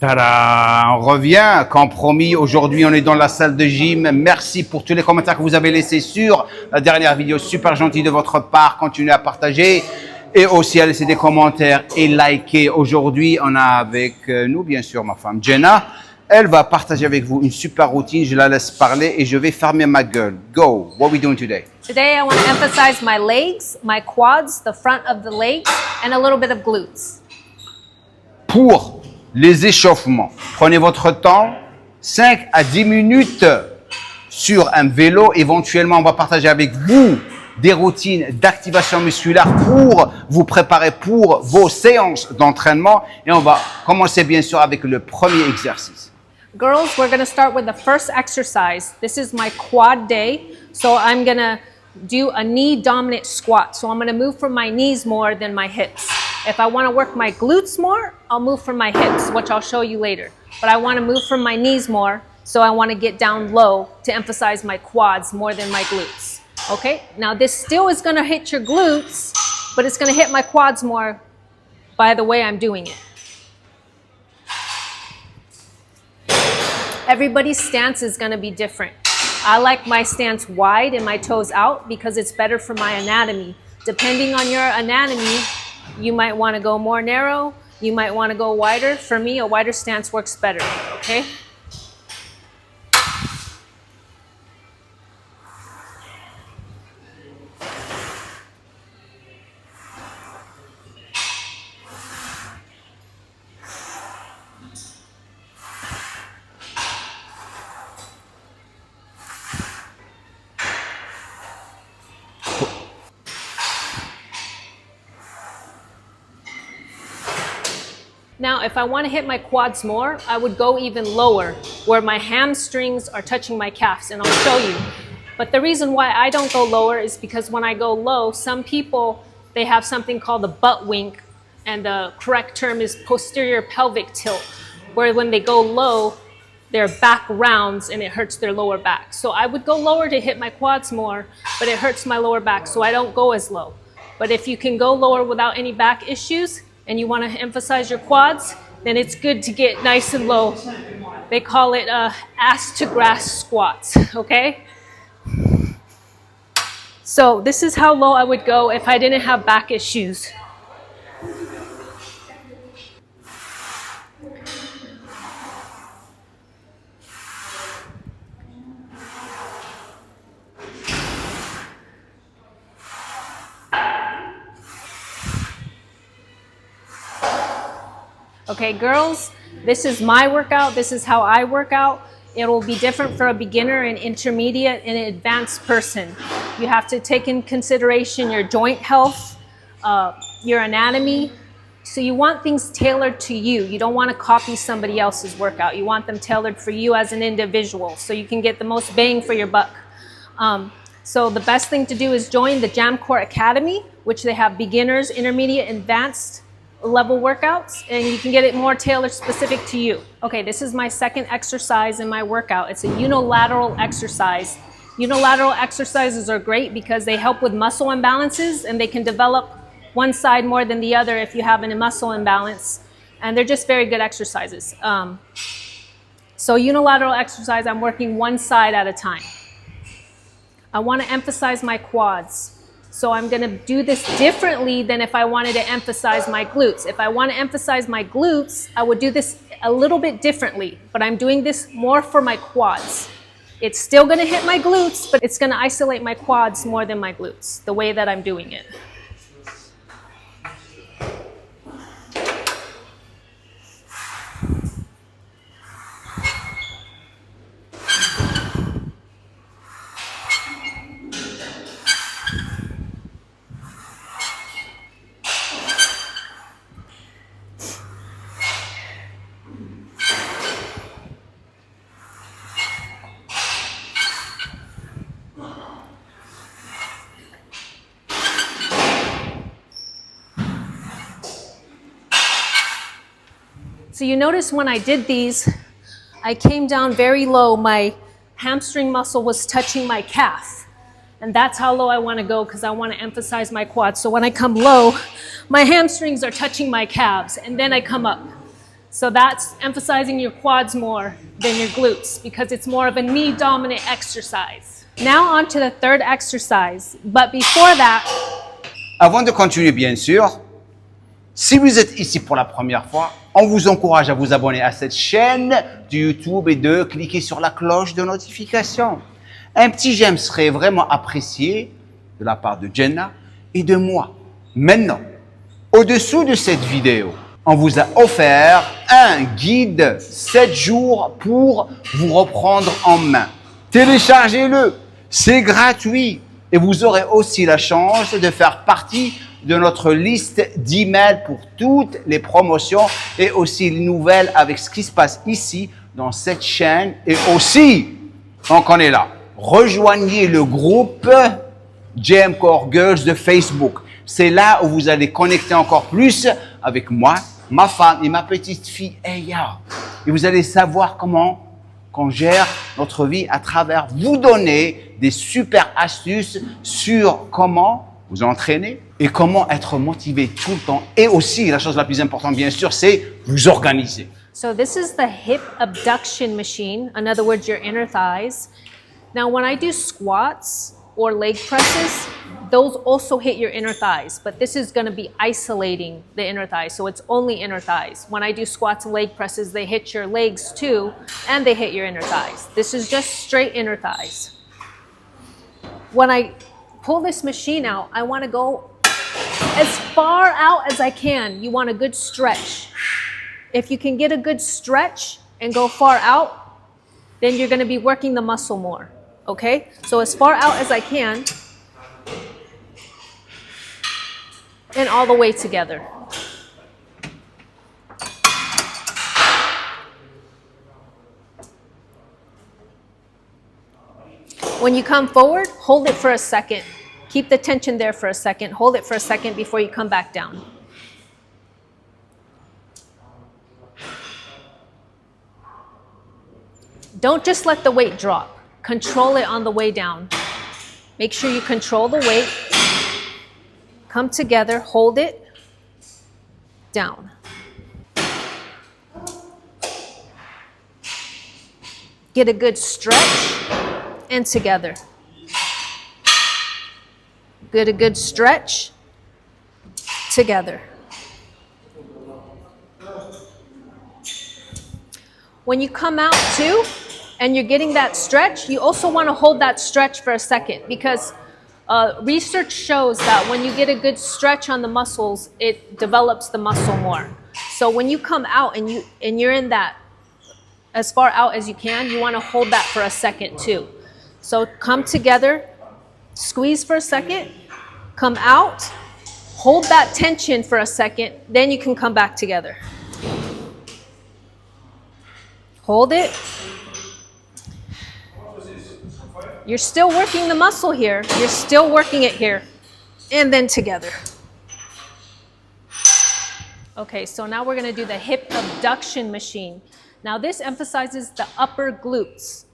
Tada, on revient, comme promis, aujourd'hui on est dans la salle de gym. Merci pour tous les commentaires que vous avez laissés sur la dernière vidéo, super gentil de votre part, continuez à partager et aussi à laisser des commentaires et liker. Aujourd'hui on a avec nous bien sûr ma femme Jenna, elle va partager avec vous une super routine, je la laisse parler et je vais fermer ma gueule. Go, what are we doing today? Today I want to emphasize my legs, my quads, the front of the legs and a little bit of glutes. Pour les échauffements, prenez votre temps, 5 à 10 minutes sur un vélo. Éventuellement, on va partager avec vous des routines d'activation musculaire pour vous préparer pour vos séances d'entraînement. Et on va commencer bien sûr avec le premier exercice. Girls, we're going to start with the first exercise. This is my quad day. So I'm going to do a knee dominant squat. So I'm going to move from my knees more than my hips. If I want to work my glutes more, I'll move from my hips, which I'll show you later. But I want to move from my knees more, so I want to get down low to emphasize my quads more than my glutes. Okay? Now this still is going to hit your glutes, but it's going to hit my quads more by the way I'm doing it. Everybody's stance is going to be different. I like my stance wide and my toes out because it's better for my anatomy. Depending on your anatomy, you might want to go more narrow, you might want to go wider. For me, a wider stance works better, okay? Now, if I want to hit my quads more, I would go even lower, where my hamstrings are touching my calves, and I'll show you. But the reason why I don't go lower is because when I go low, some people, they have something called the butt wink, and the correct term is posterior pelvic tilt, where when they go low, their back rounds and it hurts their lower back. So I would go lower to hit my quads more, but it hurts my lower back, so I don't go as low. But if you can go lower without any back issues, and you want to emphasize your quads, then it's good to get nice and low. They call it ass to grass squats, okay? So this is how low I would go if I didn't have back issues. Okay, girls, this is my workout. This is how I work out. It will be different for a beginner, an intermediate, and an advanced person. You have to take in consideration your joint health, your anatomy. So you want things tailored to you. You don't want to copy somebody else's workout. You want them tailored for you as an individual so you can get the most bang for your buck. So the best thing to do is join the Jambes Academy, which they have beginners, intermediate, advanced level workouts, and you can get it more tailored specific to you. Okay, this is my second exercise in my workout. It's a unilateral exercise. Unilateral exercises are great because they help with muscle imbalances, and they can develop one side more than the other if you have a muscle imbalance, and they're just very good exercises. So unilateral exercise, I'm working one side at a time. I want to emphasize my quads. So I'm going to do this differently than if I wanted to emphasize my glutes. If I want to emphasize my glutes, I would do this a little bit differently, but I'm doing this more for my quads. It's still going to hit my glutes, but it's going to isolate my quads more than my glutes, the way that I'm doing it. So you notice when I did these, I came down very low. My hamstring muscle was touching my calf. And that's how low I want to go because I want to emphasize my quads. So when I come low, my hamstrings are touching my calves and then I come up. So that's emphasizing your quads more than your glutes because it's more of a knee dominant exercise. Now on to the third exercise. But before that, Avant de continuer, bien sûr, si vous êtes ici pour la première fois, on vous encourage à vous abonner à cette chaîne de YouTube et de cliquer sur la cloche de notification. Un petit j'aime serait vraiment apprécié de la part de Jenna et de moi. Maintenant, au-dessous de cette vidéo, on vous a offert un guide 7 jours pour vous reprendre en main. Téléchargez-le, c'est gratuit et vous aurez aussi la chance de faire partie de notre liste d'emails pour toutes les promotions et aussi les nouvelles avec ce qui se passe ici dans cette chaîne. Et aussi, donc on est là, rejoignez le groupe Jambes Girls de Facebook. C'est là où vous allez connecter encore plus avec moi, ma femme et ma petite fille Eya. Et vous allez savoir comment qu'on gère notre vie à travers vous donner des super astuces sur comment vous entraîner et comment être motivé tout le temps. Et aussi, la chose la plus importante, bien sûr, c'est vous organiser. so this is the hip abduction machine. In other words, your inner thighs. Now, when I do squats or leg presses, those also hit your inner thighs, but this is going to be isolating the inner thighs, so it's only inner thighs. When I do squats and leg presses, they hit your legs too, and they hit your inner thighs. This is just straight inner thighs. When I pull this machine out, I want to go as far out as I can. You want a good stretch. If you can get a good stretch and go far out, then you're going to be working the muscle more. Okay? So as far out as I can, and all the way together. When you come forward, hold it for a second. Keep the tension there for a second. Hold it for a second before you come back down. Don't just let the weight drop. Control it on the way down. Make sure you control the weight. Come together, hold it, down. Get a good stretch, and together. Get a good stretch, together. When you come out too, and you're getting that stretch, you also want to hold that stretch for a second because research shows that when you get a good stretch on the muscles, it develops the muscle more. So when you come out and you're in that as far out as you can, you want to hold that for a second too. So come together, squeeze for a second, come out, hold that tension for a second, then you can come back together. Hold it. You're still working the muscle here. You're still working it here. And then together. Okay, so now we're going to do the hip abduction machine. Now this emphasizes the upper glutes.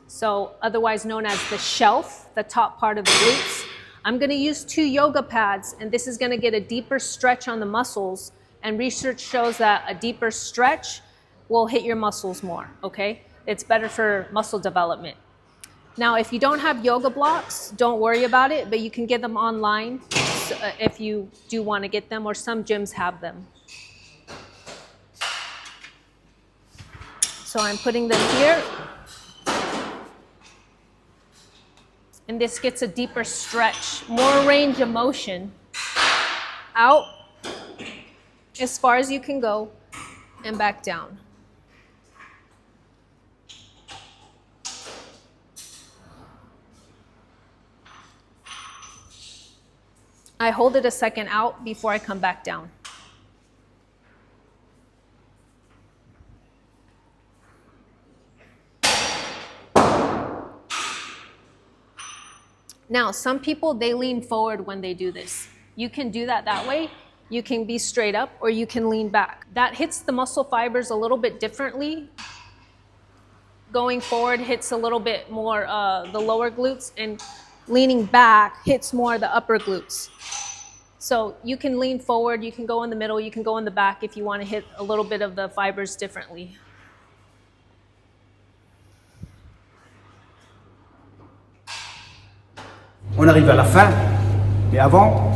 So otherwise known as the shelf, the top part of the glutes. I'm going to use 2 yoga pads, and this is going to get a deeper stretch on the muscles. And research shows that a deeper stretch will hit your muscles more, okay? It's better for muscle development. Now, if you don't have yoga blocks, don't worry about it, but you can get them online if you do want to get them, or some gyms have them. So I'm putting them here. And this gets a deeper stretch, more range of motion. Out as far as you can go and back down. I hold it a second out before I come back down. Now, some people, they lean forward when they do this. You can do that way. You can be straight up or you can lean back. That hits the muscle fibers a little bit differently. Going forward hits a little bit more the lower glutes, and leaning back hits more the upper glutes. So you can lean forward, you can go in the middle, you can go in the back if you want to hit a little bit of the fibers differently. On arrive à la fin, mais avant,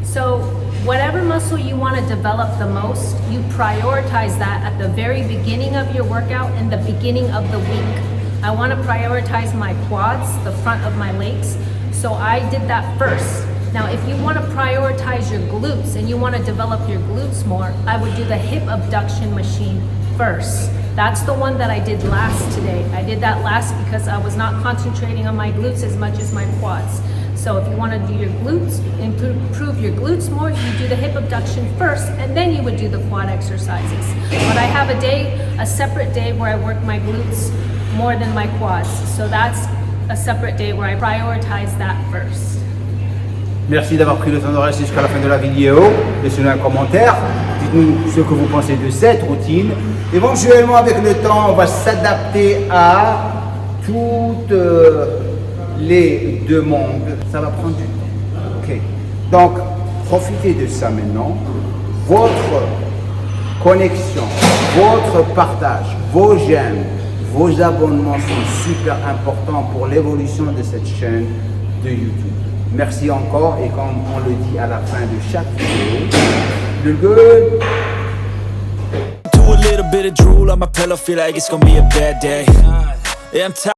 So whatever muscle you want to develop the most, you prioritize that at the very beginning of your workout and the beginning of the week. I want to prioritize my quads, the front of my legs, so I did that first. Now, if you want to prioritize your glutes and you want to develop your glutes more, I would do the hip abduction machine first. That's the one that I did last today. I did that last because I was not concentrating on my glutes as much as my quads. So if you want to do your glutes, improve your glutes more, you do the hip abduction first, and then you would do the quad exercises. But I have a separate day where I work my glutes more than my quads. So that's a separate day where I prioritize that first. merci d'avoir pris le temps de rester jusqu'à la fin de la vidéo. Laissez-nous un commentaire. Dites-nous ce que vous pensez de cette routine. Éventuellement, avec le temps, on va s'adapter à toutes les demandes. Ça va prendre du temps. Ok. Donc, profitez de ça maintenant. Votre connexion, votre partage, vos j'aime, vos abonnements sont super importants pour l'évolution de cette chaîne de YouTube. Merci encore et comme on le dit à la fin de chaque vidéo, le good. Do a little bit of drool on my pillow, feel like it's gonna be a bad day. Yeah, I'm tired.